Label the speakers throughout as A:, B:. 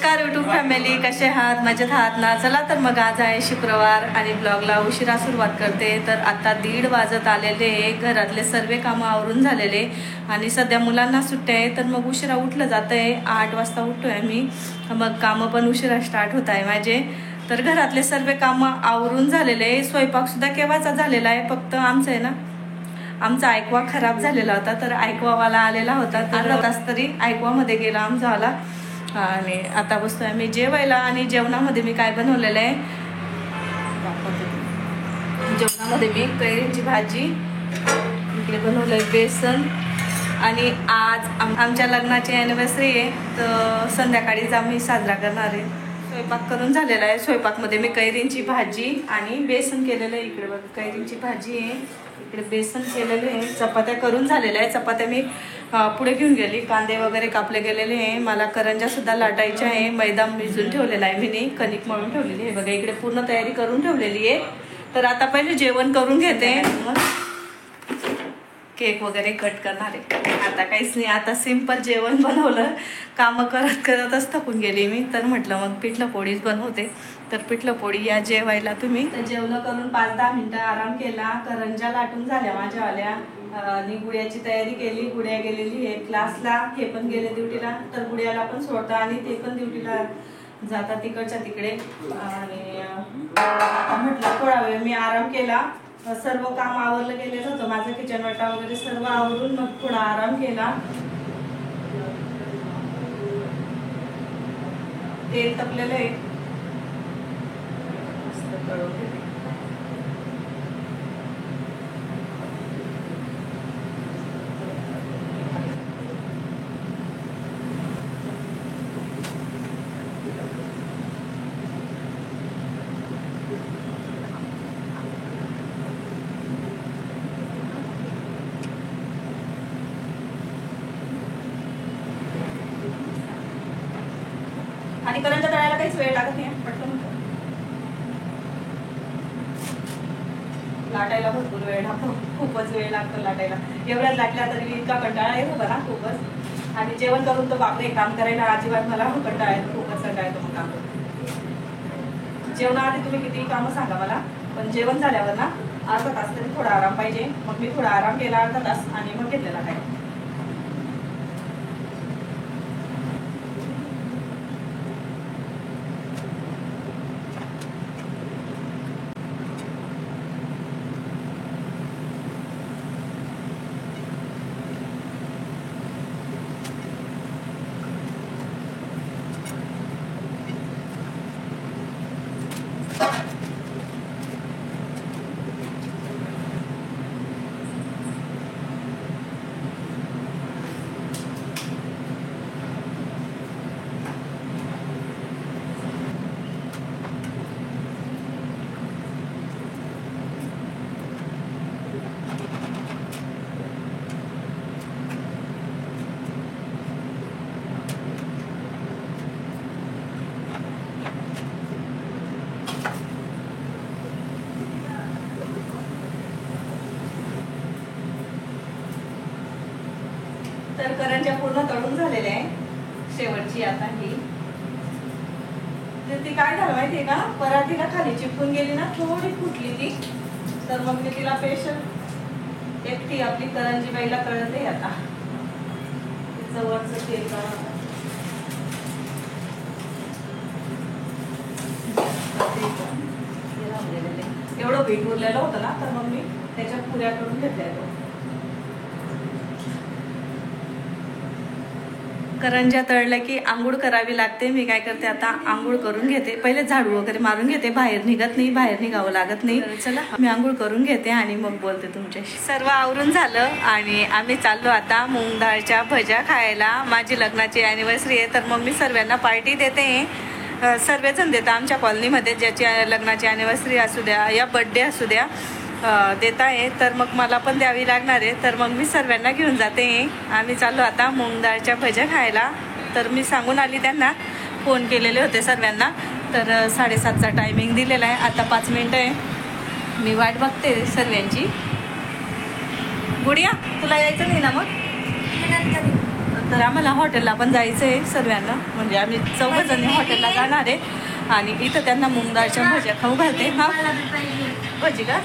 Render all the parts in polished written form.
A: नमस्कार YouTube family, कसे आहात? मजेत आहात ना? चला तर मग आज आहे शुक्रवार आणि ब्लॉगला उशिरा सुरुवात करते. तर आता 1:30 वाजत आलेले, घरातले सर्व कामं आवरून झालेले आणि सध्या मुलांना सुट्ट्या आहे तर मग उशिरा उठलं जात आहे. 8 वाजता उठतोय मी, मग कामं पण उशिरा स्टार्ट होत आहे माझे. तर घरातले सर्व कामं आवरून झालेले, स्वयंपाकसुद्धा केव्हाचा झालेला आहे. फक्त आमचं आहे ना, आमचा ऐकवा खराब झालेला होता तर ऐकवावाला आलेला होता. अर्धा तास तरी ऐकवामध्ये गेला आमचावाला. आणि आता बसतोय मी जेवायला. आणि जेवणामध्ये मी काय बनवलेलं आहे, जेवणामध्ये मी कैरीची भाजी, इकडे बनवलंय बेसन. आणि आज आमच्या लग्नाची ॲनिव्हर्सरी आहे तर संध्याकाळीच आम्ही साजरा करणार आहे. स्वयंपाक करून झालेला आहे. स्वयंपाकमध्ये मी कैरींची भाजी आणि बेसन केलेलं आहे. इकडे बघा कैरींची भाजी आहे, इकडे बेसन केलेले आहे. चपात्या करून झालेल्या आहे. चपात्या मी पुढे घेऊन गेली. कांदे वगैरे कापले गेलेले आहे. मला करंजा सुद्धा लाटायच्या आहे. मैदा भिजून ठेवलेला आहे मी, कणिक मळून ठेवलेली आहे. बघा इकडे पूर्ण तयारी करून ठेवलेली आहे. तर आता पहिले जेवण करून घेते, मग केक वगैरे कट करणार आहे. आता काहीच नाही, आता सिंपल जेवण बनवलं. कामं करत करतच थकून गेली मी, तर म्हटलं मग पिठलं पोळीच बनवते. तर पिठलं पोळी या जेवायला तुम्ही. तर जेवण करून 5-10 मिनिटं आराम केला. करंजा लाटून झाल्या माझ्यावाल्या आणि गुड्याची तयारी केली. गुड्या गेलेली आहे क्लासला, हे पण गेले ड्युटीला. तर गुड्याला पण सोडता आणि ते पण ड्युटीला जातात तिकडच्या तिकडे. आणि म्हटलं थोडा वेळ मी आराम केला. सर्व काम आवरलं गेलेलं होतं माझं, किचन वाटा वगैरे सर्व आवरून मग थोडा आराम केला. तेल तपलेलं आहे, मस्त तळून घेते. आणि करंजा तळायला काहीच वेळ लागत नाही, पटकन होतं. लाटायला भरपूर वेळ लागतो, खूपच वेळ लागतो लाटायला. एवढ्याच लाटल्या तरी इतका कंटाळा येतो बघा खूपच. आणि जेवण करून तर बापरे, काम करायला अजिबात मला कंटाळा येतो, खूपच कंटाळा येतो. मग काम जेवणाआधी तुम्ही कितीही कामं सांगा मला, पण जेवण झाल्यावर ना अर्धा तास तरी थोडा आराम पाहिजे. मग मी थोडा आराम केला अर्धा तास आणि मग घेतलेला काय. तर करंजा पूर्ण तळून झालेले आहे. शेवटची आता ही, तर ती काय झालं माहितीये का, पराठीला खाली चिपकून गेली ना, थोडी फुटली ती. तर मग मी तिला स्पेशल एकटी आपली करंजी बाईला कळते आता. जवळचं तेल एवढं पीठ उरलेलं होतं ना, तर मग मी त्याच्या पुऱ्या करून घेतल्या. करंजा तळल्या की आंघोळ करावी लागते. मी काय करते आता, आंघोळ करून घेते. पहिले झाडू वगैरे मारून घेते, बाहेर निघत नाही, बाहेर निघावं लागत नाही. चला मी आंघोळ करून घेते आणि मग बोलते तुमच्याशी. सर्व आवरून झालं आणि आम्ही चाललो आता मूग डाळच्या भज्या खायला. माझी लग्नाची ॲनिव्हर्सरी आहे तर मग मी सर्वांना पार्टी देते. सर्वजण देतात आमच्या कॉलनीमध्ये, ज्याची लग्नाची ॲनिव्हर्सरी असू द्या या बड्डे असू द्या देत आहे, तर मग मला पण द्यावी लागणार आहे. तर मग मी सर्वांना घेऊन जाते. आम्ही चाललो आता मूग डाळच्या भज्या खायला. तर मी सांगून आली त्यांना, फोन केलेले होते सर्वांना. तर 7:30चा टायमिंग दिलेला आहे. आता 5 मिनिटं आहे, मी वाट बघते सर्वांची. गुडिया तुला यायचं नाही ना? मग तर आम्हाला हॉटेलला पण जायचं आहे सर्वांना, म्हणजे आम्ही 4 जणी हॉटेलला जाणार आहे. आणि इथं त्यांना मूग डाळच्या भज्या खाऊ घालते. हा भजी का?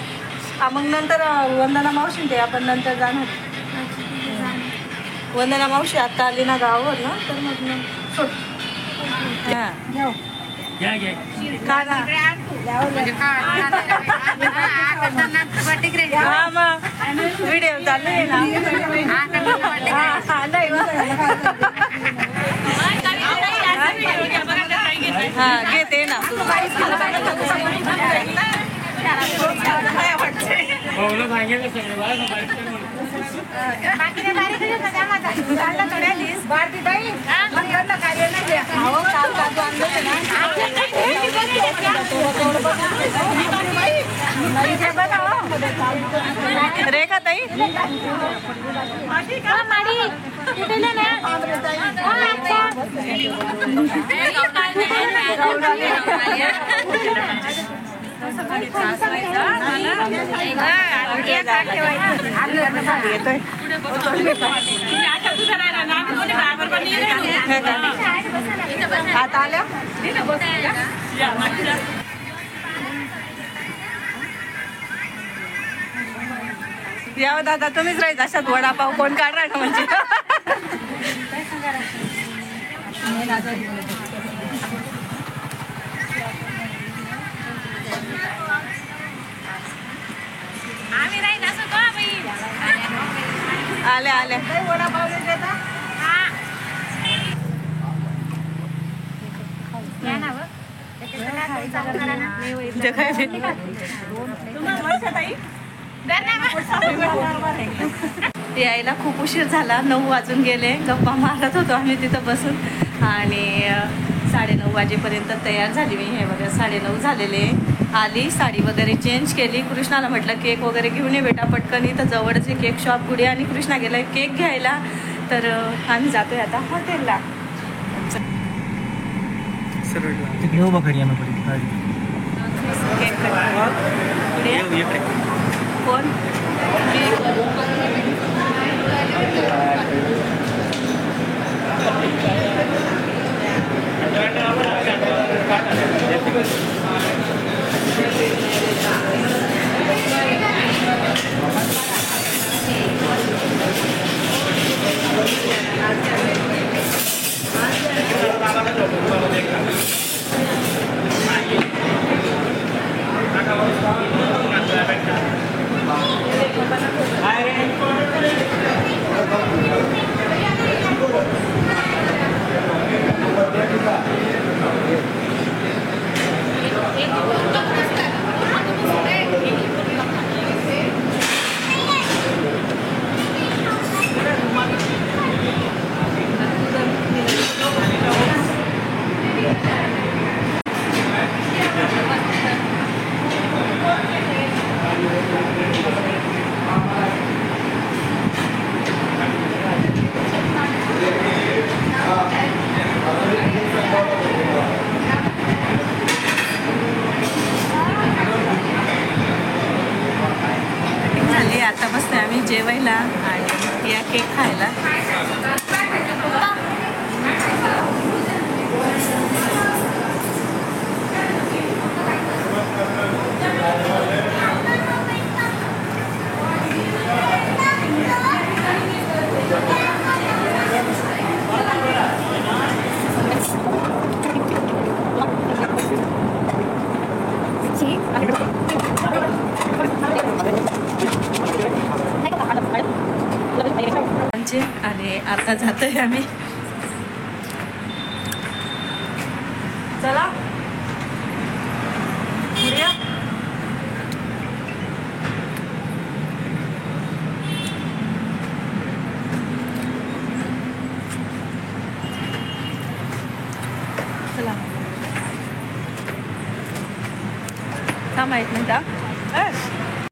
A: हा मग नंतर वंदना मावशी ते आपण नंतर जाणार. वंदना मावशी आता आली ना गावावर ना, तर मग सोड. हां खा ना. हा मग व्हिडिओ चालू आहे ना. हा घेते ना. रेखा ताई आता आल्या. यावं दादा तुम्हीच राहायचं अशात वडापाव कोण काढणार ना म्हणजे. आल्या आल्या वडापाव यायला खूप उशीर झाला. 9 वाजून गेले. गप्पा मारत होतो आम्ही तिथं बसून आणि 9:30 वाजेपर्यंत तयार झाली मी. हे बघा 9:30 झालेले. आली, साडी वगैरे चेंज केली. कृष्णाला म्हटलं केक वगैरे घेऊन ये बेटा पटकन. इथं जवळच केक शॉप गुडी आणि कृष्णा गेलाय केक घ्यायला. तर आम्ही जातोय आता हॉटेलला. कोण आता बसतोय आम्ही जेवायला आणि या केक खायला. आणि आता जातोय आम्ही. चला चला का माहित नाही का